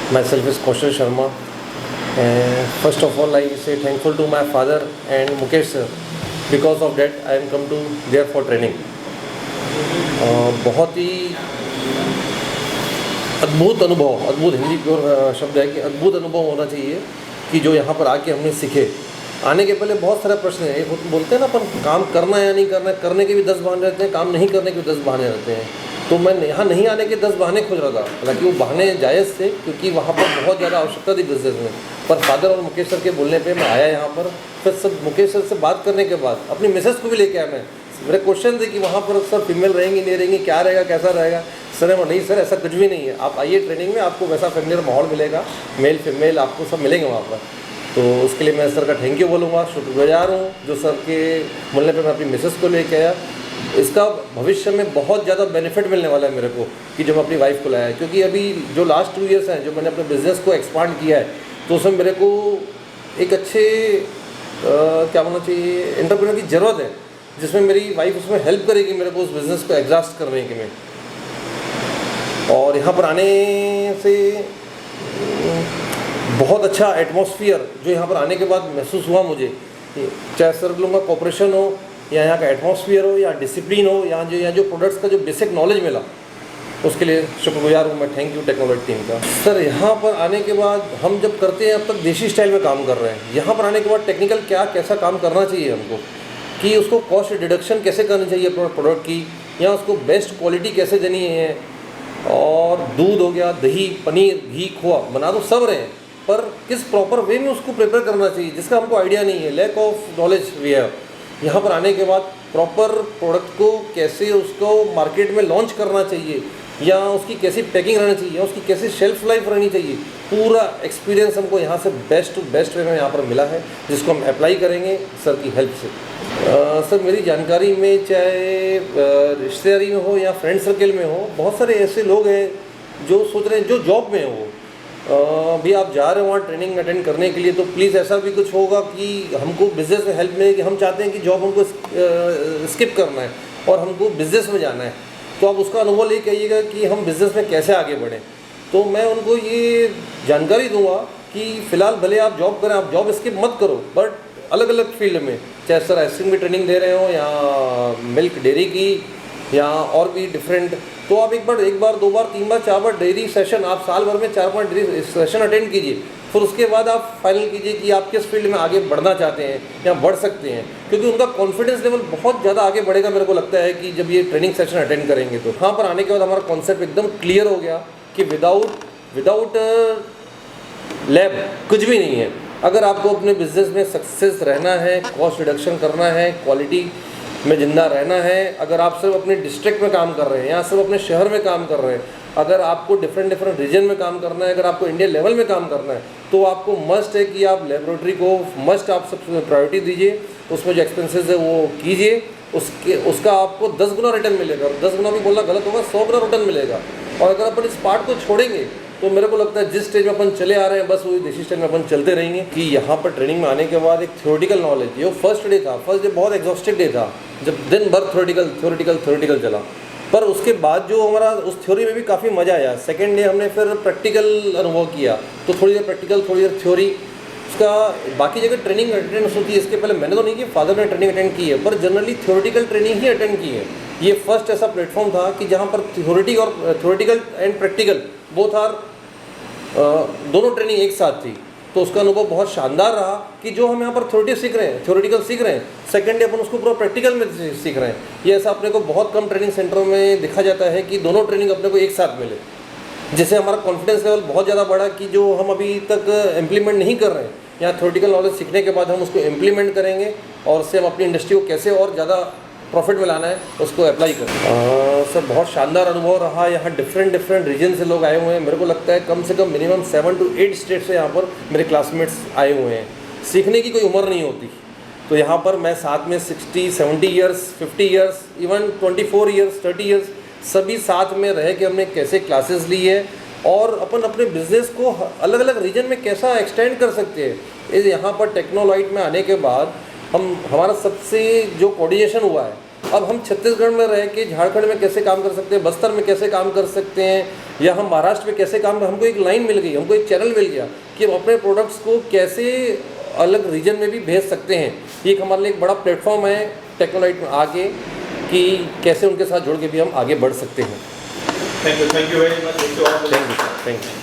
Myself is Kaushal Sharma. First of all, I say thankful to my father and Mukesh sir. Because of that, I am come to there for training. बहुत ही अद्भुत अनुभव, अद्भुत Hindi pure शब्द है कि अद्भुत अनुभव होना चाहिए कि जो यहाँ पर आके हमने सीखे। आने के पहले बहुत सारे प्रश्न हैं, एक बोलते हैं ना अपन काम करना है या नहीं करना है, करने के भी 10 बहाने रहते हैं, काम नहीं करने के भी 10 बहाने रहते हैं। तो मैं यहाँ नहीं आने के 10 बहाने खोज रहा था, हालांकि वो बहाने जायज़ थे क्योंकि वहाँ पर बहुत ज़्यादा आवश्यकता थी बिजनेस में। पर फादर और मुकेश सर के बोलने पे मैं आया यहाँ पर। फिर सब मुकेश सर से बात करने के बाद अपनी मिसेस को भी लेके आया मैं। मेरे क्वेश्चन थे कि वहाँ पर सर फीमेल रहेंगी नहीं रहेंगी, क्या रहेगा कैसा रहेगा। सर नहीं सर ऐसा कुछ भी नहीं है, आप आइए ट्रेनिंग में, आपको वैसा फेमिलियर माहौल मिलेगा, मेल फीमेल आपको सब मिलेंगे वहाँ पर। तो उसके लिए मैं सर का थैंक यू बोलूँगा, शुक्रगुजार हूँ जो सर के बोलने पे मैं अपनी मिसेस को लेके आया। इसका भविष्य में बहुत ज़्यादा बेनिफिट मिलने वाला है मेरे को कि जब अपनी वाइफ को लाया, क्योंकि अभी जो लास्ट 2 ईयर्स हैं जो मैंने अपने बिज़नेस को एक्सपांड किया है, तो उसमें मेरे को एक अच्छे क्या बोलना चाहिए एंटरप्रेन्योर की ज़रूरत है, जिसमें मेरी वाइफ उसमें हेल्प करेगी मेरे को उस बिज़नेस को एग्जॉस्ट करने के में। और यहाँ पर आने से बहुत अच्छा एटमॉस्फेयर जो यहाँ पर आने के बाद महसूस हुआ मुझे, चाहे सर लोगों का कॉपरेशन हो या यहाँ का एटमॉस्फेयर हो या डिसिप्लिन हो, यहाँ जो प्रोडक्ट्स का जो बेसिक नॉलेज मिला, उसके लिए शुक्रगुजार हूँ मैं। थैंक यू टेक्नोलॉजी टीम का। सर यहाँ पर आने के बाद हम जब करते हैं, अब तक देसी स्टाइल में काम कर रहे हैं, यहाँ पर आने के बाद टेक्निकल कैसा काम करना चाहिए हमको, कि उसको कॉस्ट डिडक्शन कैसे करनी चाहिए प्रोडक्ट की, या उसको बेस्ट क्वालिटी कैसे देनी है। और दूध हो गया, दही, पनीर, घी, खोआ बना तो सब रहे हैं, पर किस प्रॉपर वे में उसको प्रिपेयर करना चाहिए जिसका हमको आइडिया नहीं है, lack of knowledge we have. यहाँ पर आने के बाद प्रॉपर प्रोडक्ट को कैसे उसको मार्केट में लॉन्च करना चाहिए, या उसकी कैसी पैकिंग रहनी चाहिए, उसकी कैसी शेल्फ लाइफ रहनी चाहिए, पूरा एक्सपीरियंस हमको यहाँ से बेस्ट टू बेस्ट वे में यहाँ पर मिला है, जिसको हम अप्लाई करेंगे सर की हेल्प से। सर मेरी जानकारी में चाहे रिश्तेदारी में हो या फ्रेंड सर्कल में हो, बहुत सारे ऐसे लोग हैं जो सोच रहे हैं, जो जॉब में हो, भी आप जा रहे हो वहाँ ट्रेनिंग अटेंड करने के लिए, तो प्लीज़ ऐसा भी कुछ होगा कि हमको बिज़नेस में हेल्प मिले, कि हम चाहते हैं कि जॉब हमको स्किप करना है और हमको बिज़नेस में जाना है, तो आप उसका अनुभव ले कहिएगा कि हम बिज़नेस में कैसे आगे बढ़ें। तो मैं उनको ये जानकारी दूंगा कि फ़िलहाल भले आप जॉब करें, आप जॉब स्किप मत करो, बट अलग अलग फील्ड में, चाहे सर आइसक्रीम की ट्रेनिंग दे रहे हो या मिल्क डेयरी की या और भी डिफरेंट, तो आप एक बार 2 बार 3 बार 4 बार डेयरी सेशन, आप साल भर में 4-5 डेयरी सेशन अटेंड कीजिए। फिर उसके बाद आप फाइनल कीजिए कि आप किस फील्ड में आगे बढ़ना चाहते हैं या बढ़ सकते हैं, क्योंकि उनका कॉन्फिडेंस लेवल बहुत ज़्यादा आगे बढ़ेगा मेरे को लगता है कि जब ये ट्रेनिंग सेशन अटेंड करेंगे। तो यहाँ पर आने के बाद हमारा कॉन्सेप्ट एकदम क्लियर हो गया कि विदाउट लैब कुछ भी नहीं है। अगर आपको अपने बिजनेस में सक्सेस रहना है, कॉस्ट रिडक्शन करना है, क्वालिटी में ज़िंदा रहना है, अगर आप सिर्फ अपने डिस्ट्रिक्ट में काम कर रहे हैं या सिर्फ अपने शहर में काम कर रहे हैं, अगर आपको डिफरेंट रीजन में काम करना है, अगर आपको इंडिया लेवल में काम करना है, तो आपको मस्ट है कि आप लेबोरेटरी को मस्ट आप सबसे प्रायोरिटी दीजिए, उसमें जो एक्सपेंसेस है वो कीजिए, उसका आपको 10 गुना रिटर्न मिलेगा। 10 गुना भी बोलना गलत होगा, 100 गुना रिटर्न मिलेगा। और अगर अपन इस पार्ट को छोड़ेंगे तो मेरे को लगता है जिस स्टेज में अपन चले आ रहे हैं, बस वही देसी स्टेज में अपन चलते रहेंगे। कि यहाँ पर ट्रेनिंग में आने के बाद एक थ्योरेटिकल नॉलेज, ये फर्स्ट डे था, फर्स्ट डे बहुत एग्जॉस्टिव डे था, जब दिन भर थ्योरेटिकल चला, पर उसके बाद जो हमारा उस थ्योरी में भी काफ़ी मज़ा आया। सेकेंड डे हमने फिर प्रैक्टिकल अनुभव किया, तो थोड़ी देर प्रैक्टिकल, थोड़ी देर थ्योरी। उसका बाकी जगह ट्रेनिंग अटेंड होती है, इसके पहले मैंने तो नहीं की, फादर ने ट्रेनिंग अटेंड की है, पर जनरली थ्योरेटिकल ट्रेनिंग ही अटेंड की है। ये फर्स्ट ऐसा प्लेटफॉर्म था कि जहाँ पर theoretical and practical both are दोनों ट्रेनिंग एक साथ थी। तो उसका अनुभव बहुत शानदार रहा कि जो हम यहाँ पर थ्योरेटिकल सीख रहे हैं, सेकेंड डे अपन उसको पूरा प्रैक्टिकल में सीख रहे हैं। ये ऐसा अपने को बहुत कम ट्रेनिंग सेंटरों में देखा जाता है कि दोनों ट्रेनिंग अपने को एक साथ मिले, जिससे हमारा कॉन्फिडेंस लेवल बहुत ज़्यादा बढ़ा कि जो हम अभी तक इम्प्लीमेंट नहीं कर रहे हैं, यहाँ थ्योरेटिकल नॉलेज सीखने के बाद हम उसको इम्प्लीमेंट करेंगे और उससे हम अपनी इंडस्ट्री को कैसे और ज़्यादा प्रॉफिट में लाना है उसको अप्लाई करें। सर बहुत शानदार अनुभव रहा। यहाँ डिफरेंट रीजन से लोग आए हुए हैं, मेरे को लगता है कम से कम मिनिमम 7 to 8 स्टेट से यहाँ पर मेरे क्लासमेट्स आए हुए हैं। सीखने की कोई उम्र नहीं होती, तो यहाँ पर मैं साथ में 60, 70 years, 50 years, even 24 years, 30 years सभी साथ में रह के हमने कैसे क्लासेस ली है और अपन अपने बिजनेस को अलग अलग रीजन में कैसा एक्सटेंड कर सकते हैं। इस यहाँ पर टेक्नोलाइट में आने के बाद हमारा सबसे जो कोऑर्डिनेशन हुआ है अब हम छत्तीसगढ़ में रह के झारखंड में कैसे काम कर सकते हैं, बस्तर में कैसे काम कर सकते हैं, या हम महाराष्ट्र में कैसे काम, हमको एक लाइन मिल गई, हमको एक चैनल मिल गया कि हम अपने प्रोडक्ट्स को कैसे अलग रीजन में भी भेज सकते हैं। ये एक हमारे लिए एक बड़ा प्लेटफॉर्म है टेक्नोलाइट में आगे, कि कैसे उनके साथ जुड़ के भी हम आगे बढ़ सकते हैं। Thank you very much. Thank you.